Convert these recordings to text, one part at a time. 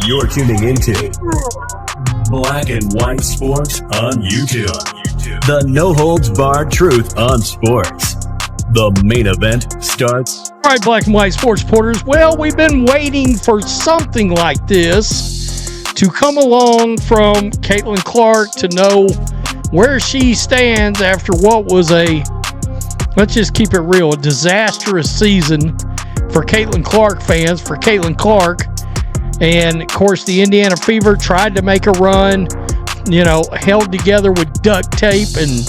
You're tuning into Black and White Sports on YouTube. The no-holds-barred truth on sports. The main event starts. All right, Black and White Sports supporters. Well, we've been waiting for something like this to come along from Caitlin Clark to know where she stands after what was let's just keep it real, a disastrous season for Caitlin Clark fans, for Caitlin Clark. And, of course, the Indiana Fever tried to make a run, held together with duct tape and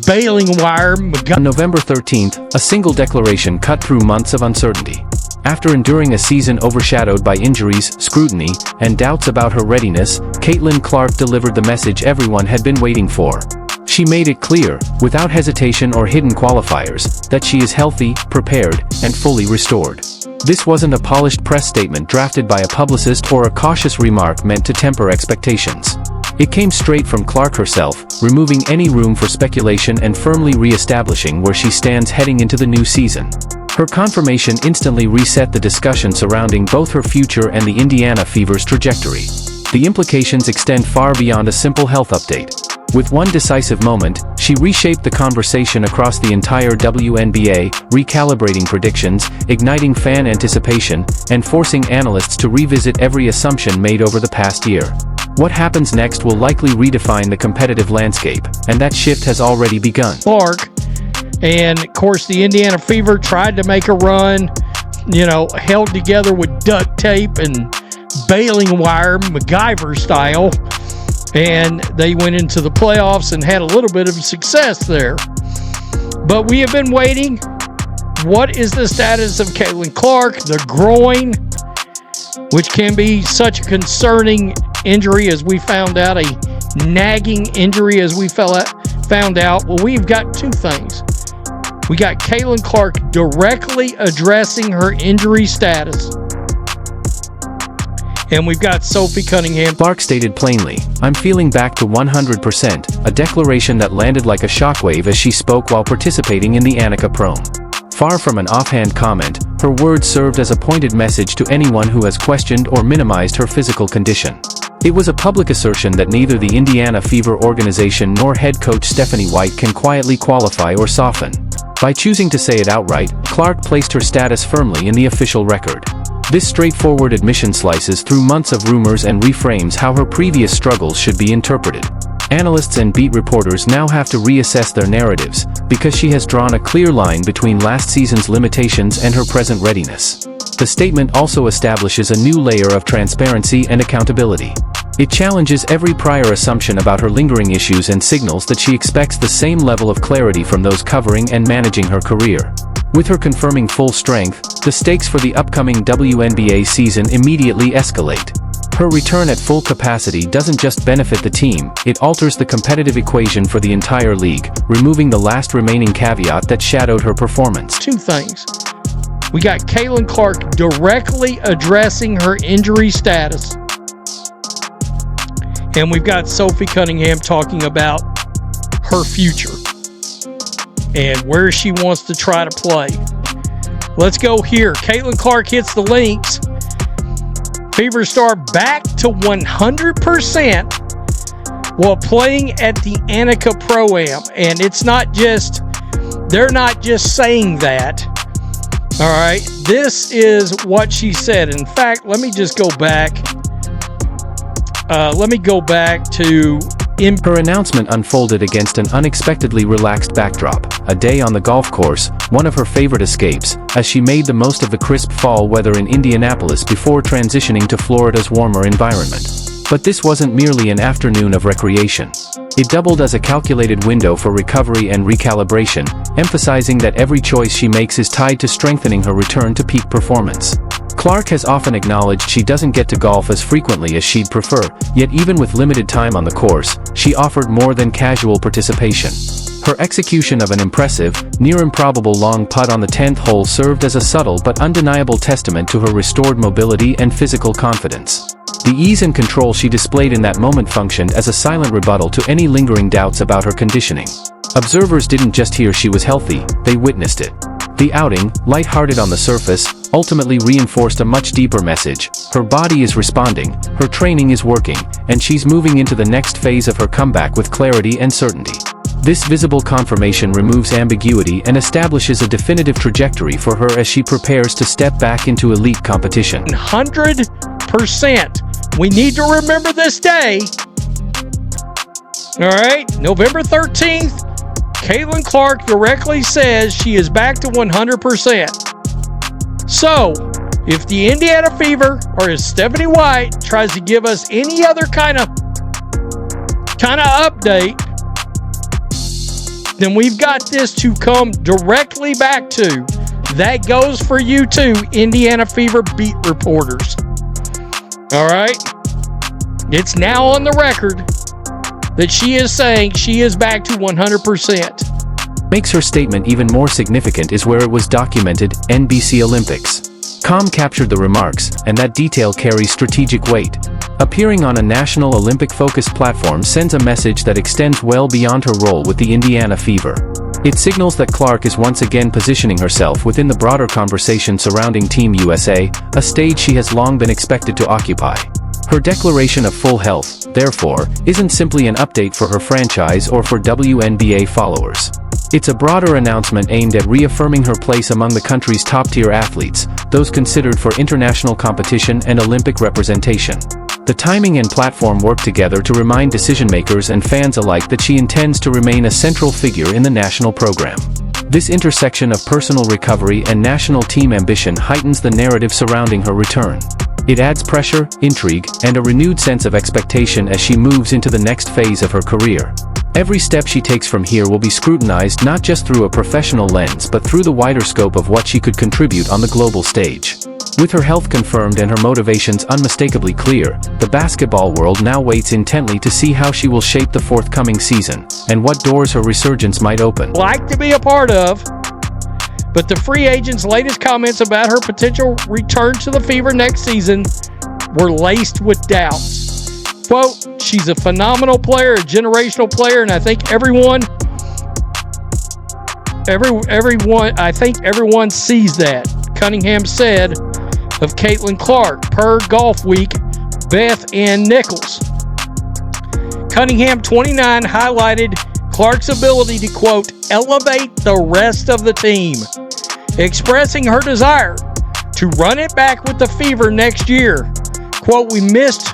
baling wire. On November 13th, a single declaration cut through months of uncertainty. After enduring a season overshadowed by injuries, scrutiny, and doubts about her readiness, Caitlin Clark delivered the message everyone had been waiting for. She made it clear, without hesitation or hidden qualifiers, that she is healthy, prepared, and fully restored. This wasn't a polished press statement drafted by a publicist or a cautious remark meant to temper expectations. It came straight from Clark herself, removing any room for speculation and firmly re-establishing where she stands heading into the new season. Her confirmation instantly reset the discussion surrounding both her future and the Indiana Fever's trajectory. The implications extend far beyond a simple health update. With one decisive moment, she reshaped the conversation across the entire WNBA, recalibrating predictions, igniting fan anticipation, and forcing analysts to revisit every assumption made over the past year. What happens next will likely redefine the competitive landscape, and that shift has already begun. Clark, and of course the Indiana Fever tried to make a run, held together with duct tape and baling wire, MacGyver style. And they went into the playoffs and had a little bit of success there. But we have been waiting. What is the status of Caitlin Clark? The groin, which can be such a concerning injury as we found out, a nagging injury as we found out. Well, we've got two things. We got Caitlin Clark directly addressing her injury status. And we've got Sophie Cunningham. Clark stated plainly, "I'm feeling back to 100%, a declaration that landed like a shockwave as she spoke while participating in the Annika Prom. Far from an offhand comment, her words served as a pointed message to anyone who has questioned or minimized her physical condition. It was a public assertion that neither the Indiana Fever organization nor head coach Stephanie White can quietly qualify or soften. By choosing to say it outright, Clark placed her status firmly in the official record. This straightforward admission slices through months of rumors and reframes how her previous struggles should be interpreted. Analysts and beat reporters now have to reassess their narratives, because she has drawn a clear line between last season's limitations and her present readiness. The statement also establishes a new layer of transparency and accountability. It challenges every prior assumption about her lingering issues and signals that she expects the same level of clarity from those covering and managing her career. With her confirming full strength, the stakes for the upcoming WNBA season immediately escalate. Her return at full capacity doesn't just benefit the team, it alters the competitive equation for the entire league, removing the last remaining caveat that shadowed her performance. Two things. We got Caitlin Clark directly addressing her injury status. And we've got Sophie Cunningham talking about her future and where she wants to try to play. Let's go here. Caitlin Clark hits the links. Fever star back to 100% while playing at the Annika Pro-Am. And it's not just, they're not just saying that. All right. This is what she said. In fact, let me just go back. To her announcement unfolded against an unexpectedly relaxed backdrop, a day on the golf course, one of her favorite escapes, as she made the most of the crisp fall weather in Indianapolis before transitioning to Florida's warmer environment. But this wasn't merely an afternoon of recreation. It doubled as a calculated window for recovery and recalibration, emphasizing that every choice she makes is tied to strengthening her return to peak performance. Clark has often acknowledged she doesn't get to golf as frequently as she'd prefer, yet even with limited time on the course, she offered more than casual participation. Her execution of an impressive, near-improbable long putt on the 10th hole served as a subtle but undeniable testament to her restored mobility and physical confidence. The ease and control she displayed in that moment functioned as a silent rebuttal to any lingering doubts about her conditioning. Observers didn't just hear she was healthy, they witnessed it. The outing, lighthearted on the surface, ultimately reinforced a much deeper message. Her body is responding, her training is working, and she's moving into the next phase of her comeback with clarity and certainty. This visible confirmation removes ambiguity and establishes a definitive trajectory for her as she prepares to step back into elite competition. 100%. We need to remember this day. All right, November 13th, Caitlin Clark directly says she is back to 100%. So, if the Indiana Fever or as Stephanie White tries to give us any other kind of update, then we've got this to come directly back to. That goes for you too, Indiana Fever beat reporters. All right? It's now on the record that she is saying she is back to 100%. Makes her statement even more significant is where it was documented, NBC Olympics. Com captured the remarks, and that detail carries strategic weight. Appearing on a national Olympic-focused platform sends a message that extends well beyond her role with the Indiana Fever. It signals that Clark is once again positioning herself within the broader conversation surrounding Team USA, a stage she has long been expected to occupy. Her declaration of full health, therefore, isn't simply an update for her franchise or for WNBA followers. It's a broader announcement aimed at reaffirming her place among the country's top-tier athletes, those considered for international competition and Olympic representation. The timing and platform work together to remind decision-makers and fans alike that she intends to remain a central figure in the national program. This intersection of personal recovery and national team ambition heightens the narrative surrounding her return. It adds pressure, intrigue, and a renewed sense of expectation as she moves into the next phase of her career. Every step she takes from here will be scrutinized not just through a professional lens but through the wider scope of what she could contribute on the global stage. With her health confirmed and her motivations unmistakably clear, the basketball world now waits intently to see how she will shape the forthcoming season, and what doors her resurgence might open. Like to be a part of, but the free agent's latest comments about her potential return to the Fever next season were laced with doubts. Quote, she's a phenomenal player, a generational player, and I think everyone sees that, Cunningham said of Caitlin Clark, per Golf Week, Beth Ann Nichols. Cunningham, 29, highlighted Clark's ability to, quote, elevate the rest of the team, expressing her desire to run it back with the Fever next year. Quote, we missed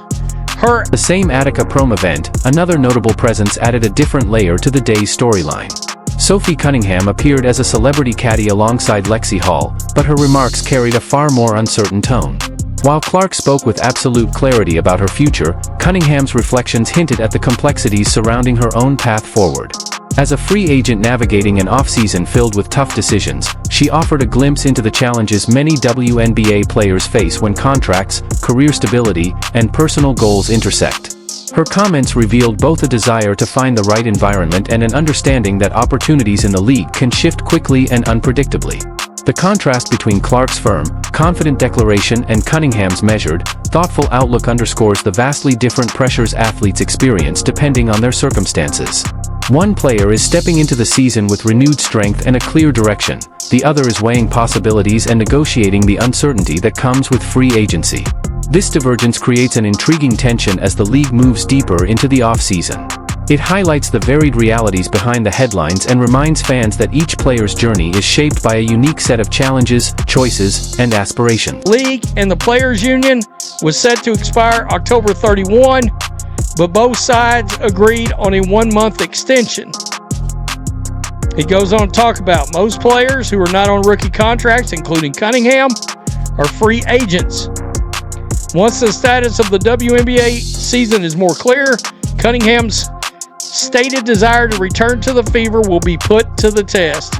her. The same Attica Prom event, another notable presence added a different layer to the day's storyline. Sophie Cunningham appeared as a celebrity caddy alongside Lexi Hall, but her remarks carried a far more uncertain tone. While Clark spoke with absolute clarity about her future, Cunningham's reflections hinted at the complexities surrounding her own path forward. As a free agent navigating an off-season filled with tough decisions, she offered a glimpse into the challenges many WNBA players face when contracts, career stability, and personal goals intersect. Her comments revealed both a desire to find the right environment and an understanding that opportunities in the league can shift quickly and unpredictably. The contrast between Clark's firm, confident declaration and Cunningham's measured, thoughtful outlook underscores the vastly different pressures athletes experience depending on their circumstances. One player is stepping into the season with renewed strength and a clear direction, the other is weighing possibilities and negotiating the uncertainty that comes with free agency. This divergence creates an intriguing tension as the league moves deeper into the off-season. It highlights the varied realities behind the headlines and reminds fans that each player's journey is shaped by a unique set of challenges, choices, and aspirations. League and the Players Union was set to expire October 31, but both sides agreed on a 1-month extension. It goes on to talk about most players who are not on rookie contracts, including Cunningham, are free agents. Once the status of the WNBA season is more clear, Cunningham's stated desire to return to the Fever will be put to the test.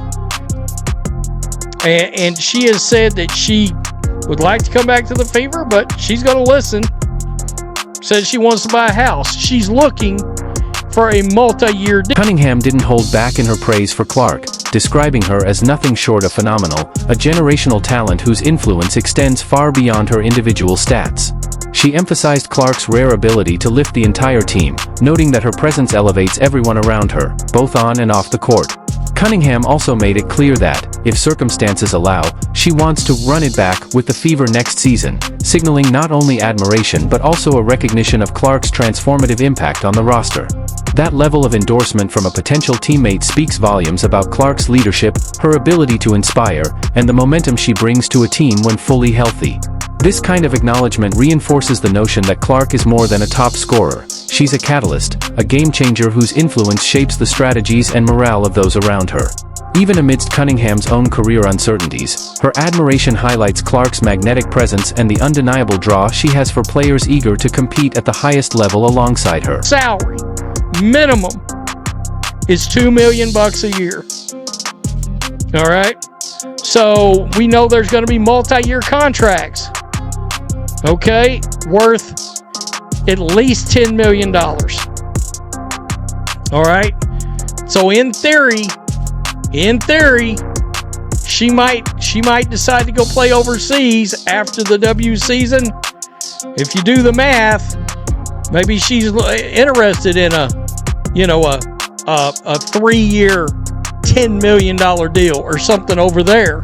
And she has said that she would like to come back to the Fever, but she's going to listen. Says she wants to buy a house. She's looking for a multi-year deal. Cunningham didn't hold back in her praise for Clark, describing her as nothing short of phenomenal, a generational talent whose influence extends far beyond her individual stats. She emphasized Clark's rare ability to lift the entire team, noting that her presence elevates everyone around her, both on and off the court. Cunningham also made it clear that, if circumstances allow, she wants to run it back with the Fever next season, signaling not only admiration but also a recognition of Clark's transformative impact on the roster. That level of endorsement from a potential teammate speaks volumes about Clark's leadership, her ability to inspire, and the momentum she brings to a team when fully healthy. This kind of acknowledgement reinforces the notion that Clark is more than a top scorer. She's a catalyst, a game-changer whose influence shapes the strategies and morale of those around her. Even amidst Cunningham's own career uncertainties, her admiration highlights Clark's magnetic presence and the undeniable draw she has for players eager to compete at the highest level alongside her. Salary minimum is $2 million a year. All right, so we know there's going to be multi-year contracts. Okay, worth at least $10 million. All right, so in theory, she might decide to go play overseas after the W season. If you do the math, maybe she's interested in a 3-year, $10 million deal or something over there.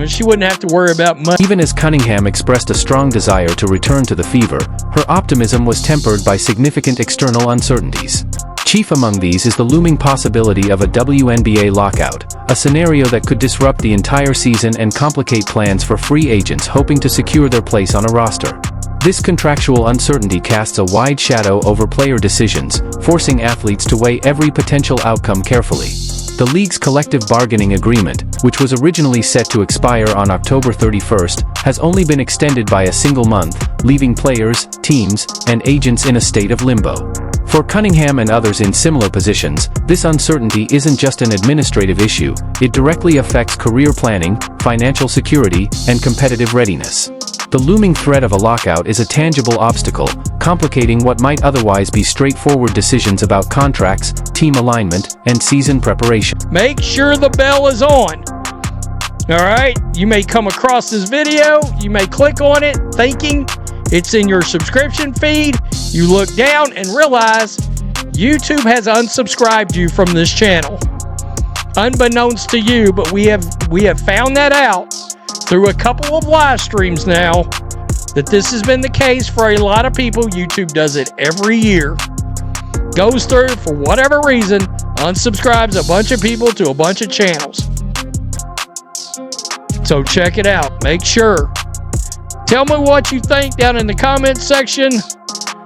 She wouldn't have to worry about money. Even as Cunningham expressed a strong desire to return to the Fever, her optimism was tempered by significant external uncertainties. Chief among these is the looming possibility of a WNBA lockout, a scenario that could disrupt the entire season and complicate plans for free agents hoping to secure their place on a roster. This contractual uncertainty casts a wide shadow over player decisions, forcing athletes to weigh every potential outcome carefully. The league's collective bargaining agreement, which was originally set to expire on October 31st, has only been extended by a single month, leaving players, teams, and agents in a state of limbo. For Cunningham and others in similar positions, this uncertainty isn't just an administrative issue, it directly affects career planning, financial security, and competitive readiness. The looming threat of a lockout is a tangible obstacle, complicating what might otherwise be straightforward decisions about contracts, team alignment, and season preparation. Make sure the bell is on. All right, you may come across this video, you may click on it thinking it's in your subscription feed. You look down and realize YouTube has unsubscribed you from this channel. Unbeknownst to you, but we have found that out through a couple of live streams now, that this has been the case for a lot of people. YouTube does it every year. Goes through, for whatever reason, unsubscribes a bunch of people to a bunch of channels. So check it out. Make sure. Tell me what you think down in the comments section.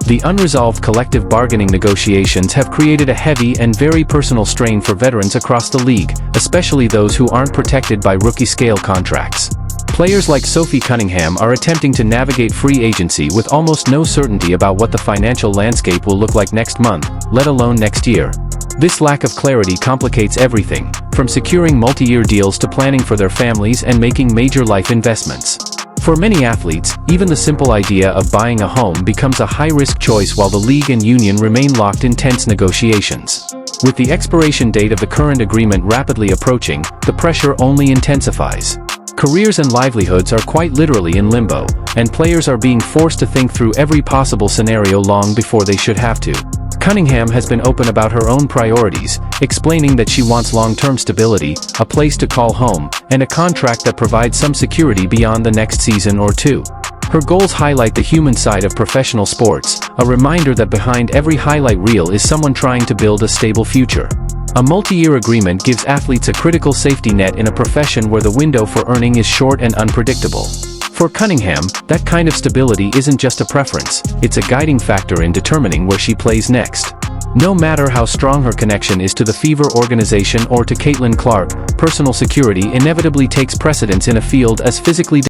The unresolved collective bargaining negotiations have created a heavy and very personal strain for veterans across the league, especially those who aren't protected by rookie-scale contracts. Players like Sophie Cunningham are attempting to navigate free agency with almost no certainty about what the financial landscape will look like next month, let alone next year. This lack of clarity complicates everything, from securing multi-year deals to planning for their families and making major life investments. For many athletes, even the simple idea of buying a home becomes a high-risk choice while the league and union remain locked in tense negotiations. With the expiration date of the current agreement rapidly approaching, the pressure only intensifies. Careers and livelihoods are quite literally in limbo, and players are being forced to think through every possible scenario long before they should have to. Cunningham has been open about her own priorities, explaining that she wants long-term stability, a place to call home, and a contract that provides some security beyond the next season or two. Her goals highlight the human side of professional sports, a reminder that behind every highlight reel is someone trying to build a stable future. A multi-year agreement gives athletes a critical safety net in a profession where the window for earning is short and unpredictable. For Cunningham, that kind of stability isn't just a preference, it's a guiding factor in determining where she plays next. No matter how strong her connection is to the Fever organization or to Caitlin Clark, personal security inevitably takes precedence in a field as physically